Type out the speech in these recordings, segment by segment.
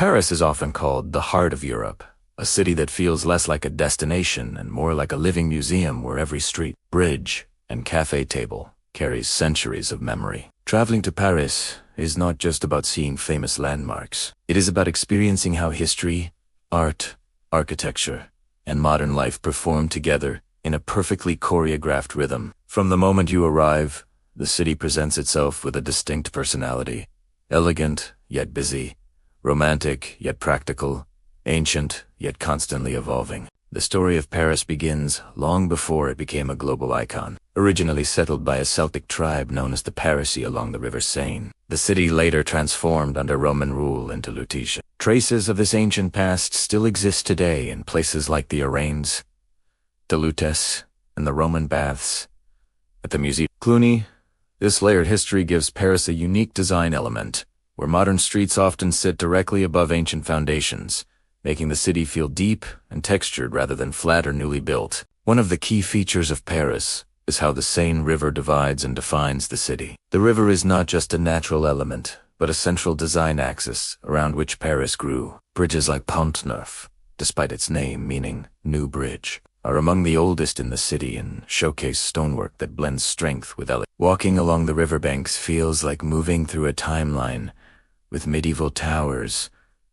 Paris is often called the heart of Europe, a city that feels less like a destination and more like a living museum where every street, bridge, and cafe table carries centuries of memory. Traveling to Paris is not just about seeing famous landmarks. It is about experiencing how history, art, architecture, and modern life perform together in a perfectly choreographed rhythm. From the moment you arrive, the city presents itself with a distinct personality, elegant yet busy, romantic yet practical, ancient yet constantly evolving. The story of Paris begins long before it became a global icon. Originally settled by a Celtic tribe known as the Parisii along the river Seine, the city later transformed under Roman rule into Lutetia. Traces of this ancient past still exist today in places like the Arenes, the Lutes, and the Roman Baths. At the Musée Cluny, this layered history gives Paris a unique design element, where modern streets often sit directly above ancient foundations, making the city feel deep and textured rather than flat or newly built. One of the key features of Paris is how the Seine River divides and defines the city. The river is not just a natural element, but a central design axis around which Paris grew. Bridges like Pont Neuf, despite its name meaning new bridge, are among the oldest in the city and showcase stonework that blends strength with elegance. Walking along the riverbanks feels like moving through a timeline, with medieval towers,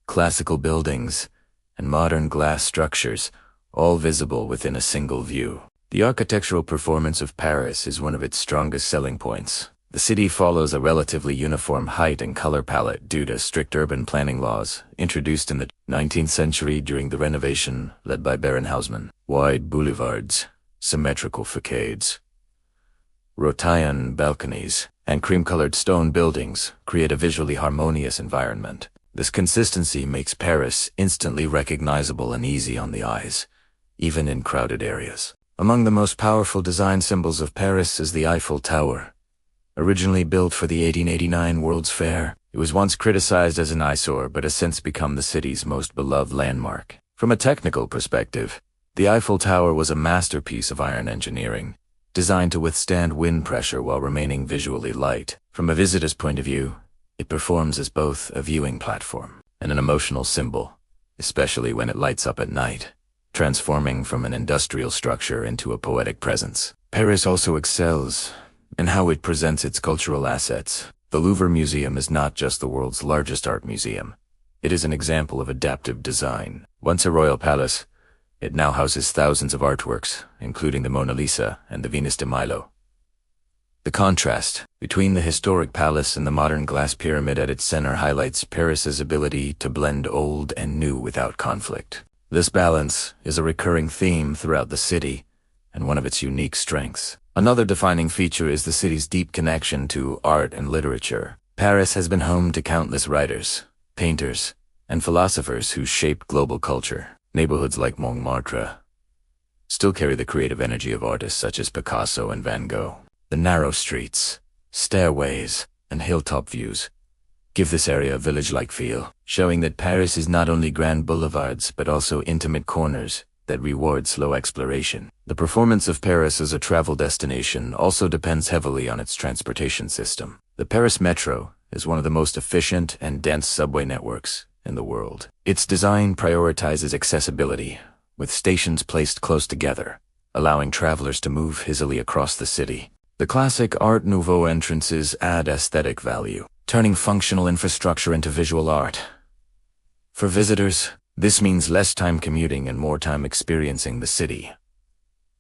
classical buildings, and modern glass structures, all visible within a single view. The architectural performance of Paris is one of its strongest selling points. The city follows a relatively uniform height and color palette due to strict urban planning laws introduced in the 19th century during the renovation led by Baron Haussmann. Wide boulevards, symmetrical facades, rotund balconies, and cream-colored stone buildings create a visually harmonious environment. This consistency makes Paris instantly recognizable and easy on the eyes, even in crowded areas. Among the most powerful design symbols of Paris is the Eiffel Tower. Originally built for the 1889 World's Fair, it was once criticized as an eyesore but has since become the city's most beloved landmark. From a technical perspective, the Eiffel Tower was a masterpiece of iron engineering, designed to withstand wind pressure while remaining visually light. From a visitor's point of view, it performs as both a viewing platform and an emotional symbol, especially when it lights up at night, transforming from an industrial structure into a poetic presence. Paris also excels in how it presents its cultural assets. The Louvre Museum is not just the world's largest art museum. It is an example of adaptive design. Once a royal palace, it now houses thousands of artworks, including the Mona Lisa and the Venus de Milo. The contrast between the historic palace and the modern glass pyramid at its center highlights Paris's ability to blend old and new without conflict. This balance is a recurring theme throughout the city and one of its unique strengths. Another defining feature is the city's deep connection to art and literature. Paris has been home to countless writers, painters, and philosophers who shaped global culture. Neighborhoods like Montmartre still carry the creative energy of artists such as Picasso and Van Gogh. The narrow streets, stairways, and hilltop views give this area a village-like feel, showing that Paris is not only grand boulevards but also intimate corners that reward slow exploration. The performance of Paris as a travel destination also depends heavily on its transportation system. The Paris Metro is one of the most efficient and dense subway networks in the world. Its design prioritizes accessibility, with stations placed close together, allowing travelers to move easily across the city. The classic Art Nouveau entrances add aesthetic value, turning functional infrastructure into visual art. For visitors, this means less time commuting and more time experiencing the city.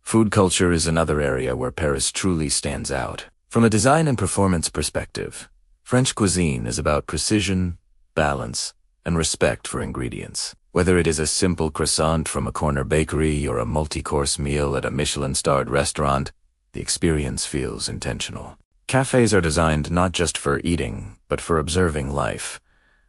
Food culture is another area where Paris truly stands out. From a design and performance perspective, French cuisine is about precision, balance, and respect for ingredients. Whether it is a simple croissant from a corner bakery or a multi-course meal at a Michelin-starred restaurant, the experience feels intentional. Cafés are designed not just for eating, but for observing life,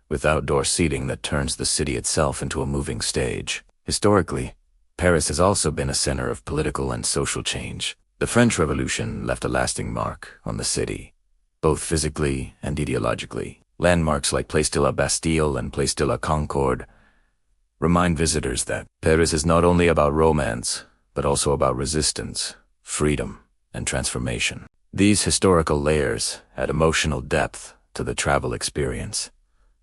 with outdoor seating that turns the city itself into a moving stage. Historically, Paris has also been a center of political and social change. The French Revolution left a lasting mark on the city, both physically and ideologically. Landmarks like Place de la Bastille and Place de la Concorde remind visitors that Paris is not only about romance, but also about resistance, freedom, and transformation. These historical layers add emotional depth to the travel experience,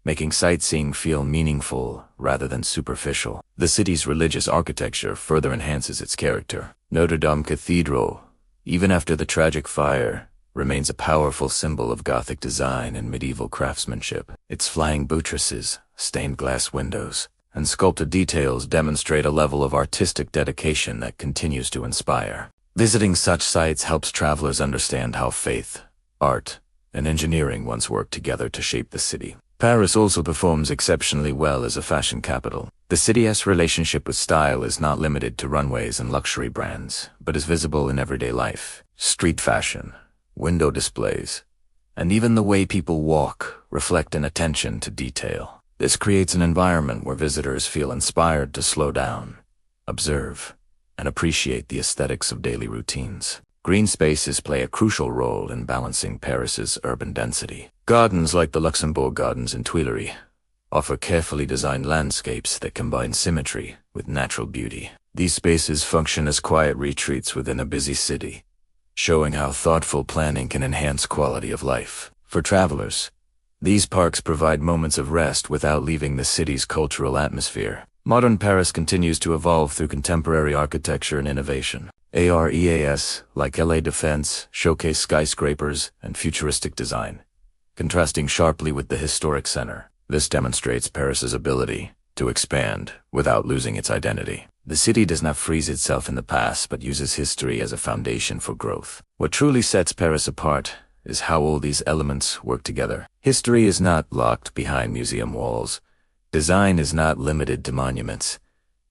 making sightseeing feel meaningful rather than superficial. The city's religious architecture further enhances its character. Notre Dame Cathedral, even after the tragic fire, remains a powerful symbol of Gothic design and medieval craftsmanship. Its flying buttresses, stained glass windows, and sculpted details demonstrate a level of artistic dedication that continues to inspire. Visiting such sites helps travelers understand how faith, art, and engineering once worked together to shape the city. Paris also performs exceptionally well as a fashion capital. The city's relationship with style is not limited to runways and luxury brands, but is visible in everyday life. Street fashion, window displays, and even the way people walk reflect an attention to detail. This creates an environment where visitors feel inspired to slow down, observe, and appreciate the aesthetics of daily routines. Green spaces play a crucial role in balancing Paris's urban density. Gardens like the Luxembourg Gardens in Tuileries offer carefully designed landscapes that combine symmetry with natural beauty. These spaces function as quiet retreats within a busy city, showing how thoughtful planning can enhance quality of life. For travelers, these parks provide moments of rest without leaving the city's cultural atmosphere. Modern Paris continues to evolve through contemporary architecture and innovation. AREAS, like La Défense, showcase skyscrapers and futuristic design, contrasting sharply with the historic center. This demonstrates Paris's ability to expand without losing its identity. The city does not freeze itself in the past, but uses history as a foundation for growth. What truly sets Paris apart is how all these elements work together. History is not locked behind museum walls. Design is not limited to monuments,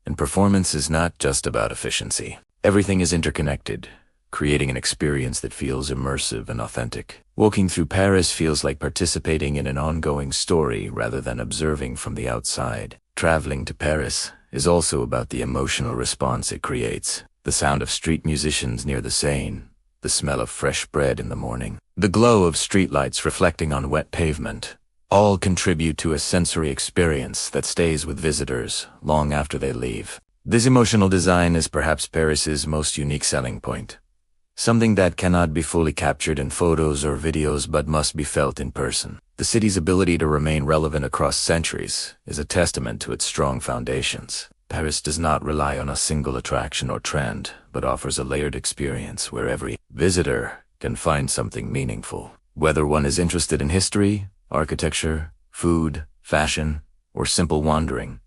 and performance is not just about efficiency. Everything is interconnected, creating an experience that feels immersive and authentic. Walking through Paris feels like participating in an ongoing story rather than observing from the outside. Traveling to Paris is also about the emotional response it creates. The sound of street musicians near the Seine, the smell of fresh bread in the morning, the glow of streetlights reflecting on wet pavement, all contribute to a sensory experience that stays with visitors long after they leave. This emotional design is perhaps Paris's most unique selling point, something that cannot be fully captured in photos or videos but must be felt in person. The city's ability to remain relevant across centuries is a testament to its strong foundations. Paris does not rely on a single attraction or trend, but offers a layered experience where every visitor can find something meaningful. Whether one is interested in history, architecture, food, fashion, or simple wandering,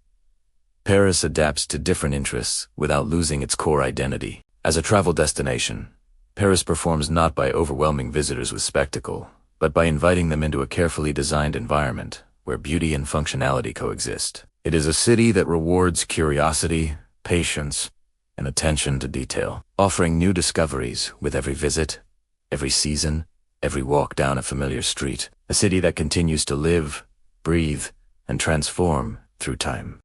Paris adapts to different interests without losing its core identity. As a travel destination, Paris performs not by overwhelming visitors with spectacle, but by inviting them into a carefully designed environment where beauty and functionality coexist. It is a city that rewards curiosity, patience, and attention to detail, offering new discoveries with every visit, every season, every walk down a familiar street. A city that continues to live, breathe, and transform through time.